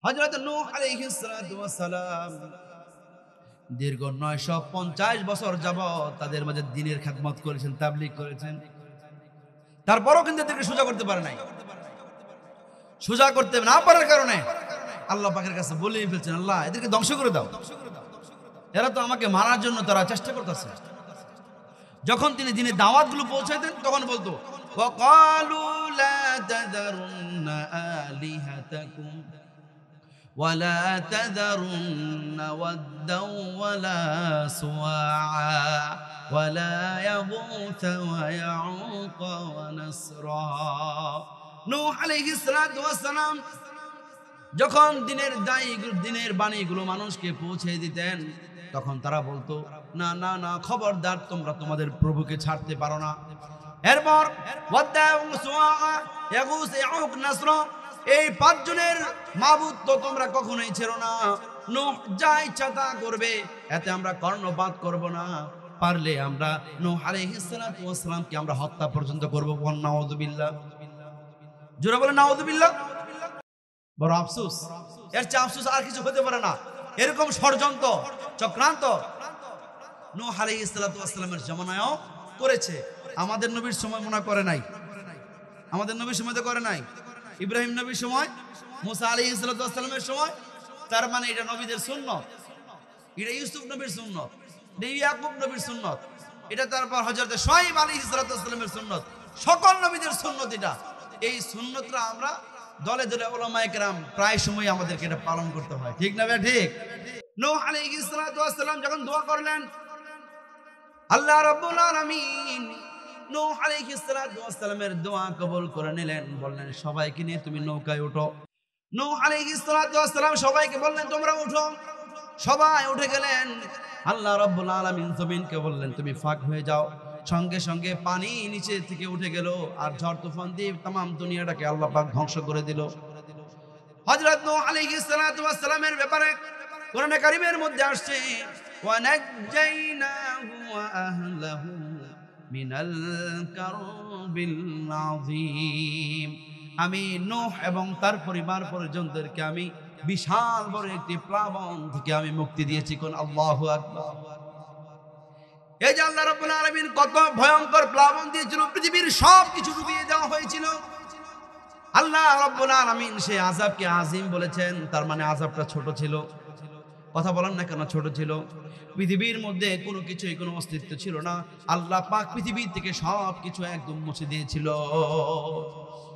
হযরত নূহ আলাইহিস সালাম দীর্ঘ 950 বছর যাবত তাদের মাঝে দ্বীনের খেদমত করেছেন, তাবলীগ করেছেন। তারপরও কিন্তু এদেরকে সোজা করতে পারে নাই। সোজা করতে না পারার কারণে আল্লাহ পাকের কাছে বলেই ফেলছেন, আল্লাহ এদেরকে ধ্বংস করে দাও, এরা তো আমাকে মারার জন্য তারা চেষ্টা করতেছে। যখন তিনি দ্বীনের দাওয়াতগুলো পৌঁছাইতেন তখন বলতো, ওয়াকালু লা তাযারুন্না আলিহাতাকুম ওয়ালা তাযারুন্না ওয়াদ্দাও ওয়ালা সুওয়া ওয়ালা ইয়াগুথ ওয়া ইয়াউক ওয়া নাসরা। নূহ আলাইহিস সালাম যখন দ্বীনের বাণীগুলো মানুষকে পৌঁছে দিতেন, তখন তারা বলতো, না না না, খবরদার, তোমরা তোমাদের প্রভুকে ছাড়তে পারো না। এরপর এই 5 জনের মাবুদ তো তোমরা কখনোই ছেড়ো না। নূহ যা ইচ্ছা তা করবে, এতে আমরা কর্ণপাত করব না। পারলে আমরা নূহ আলাইহিস সালামকে আমরা হত্যা পর্যন্ত করব। নাউযুবিল্লাহ, জোরে বলে নাউযুবিল্লাহ। বড় আফসোস, এর চেয়ে আফসোস আর কিছু হতে পারে না। এরকম ষড়যন্ত্র চক্রান্ত নূহ আলাইহিস সালামের জামানায়ও করেছে। আমাদের নবীর সময় মনে করে নাই, আমাদের নবীর সময় তো করে নাই। ইব্রাহিম নবীর সময়, মুসা আলাইহিস সালামের সময়, তার মানে এটা নবীদের সুন্নত, এটা ইউসুফ নবীর সুন্নত, এটা ইয়াকুব নবীর সুন্নত, এটা তারপর হযরত শুআয়ব আলাইহিস সালামের সুন্নত, সকল নবীদের সুন্নত এটা। এই সুন্নতরা আমরা দলে দলে উলামায়ে কেরাম প্রায় সময় আমাদেরকে এটা পালন করতে হয়, ঠিক না ভাই? ঠিক। নূহ আলাইহিস সালাম যখন দোয়া করলেন, আল্লাহ রাব্বুল আলামিন নূহ আলাইহিস সালামের দোয়া কবুল করে নিলেন। বললেন, সবাইকে নিয়ে তুমি নৌকায় ওঠো। নূহ আলাইহিস সালাম সবাইকে বললেন, তোমরা উঠো। সবাই উঠে গেলেন। আল্লাহ রাব্বুল আলামিন জমিনকে বললেন, তুমি ফাঁক হয়ে যাও। সঙ্গে সঙ্গে পানি নিচে থেকে উঠে গেল, আর ঝড় তুফান দিয়ে তাম দুনিয়াটাকে আল্লাহ পাক ধ্বংস করে দিল। হযরত নূহ আলাইহিস সালামের ব্যাপারে কোরআনে কারীমের মধ্যে আসছে, ওয়া নাজ্জাইনাহু ওয়া আহলাহু মিনাল কারবিল আযীম। আমি নূহ এবং তার পরিবার পরিজনদেরকে আমি বিশাল বড় একটি প্লাবন থেকে আমি মুক্তি দিয়েছি। কোন আল্লাহু আকবার। এই যে আল্লাহ রাব্বুল আলামিন কত ভয়ঙ্কর প্লাবন দিয়েছিল, পৃথিবীর সব কিছু ডুবিয়ে দেওয়া হয়েছিল। আল্লাহ রাব্বুল আলামিন সেই আযাবকে আযীম বলেছেন, তার মানে আযাবটা ছোট ছিল। কথা বলেন না কেন ছোট ছিল? পৃথিবীর মধ্যে কোনো কিছুই কোনো অস্তিত্ব ছিল না। আল্লাহ পাক পৃথিবী থেকে সব কিছু একদম মুছে দিয়েছিল।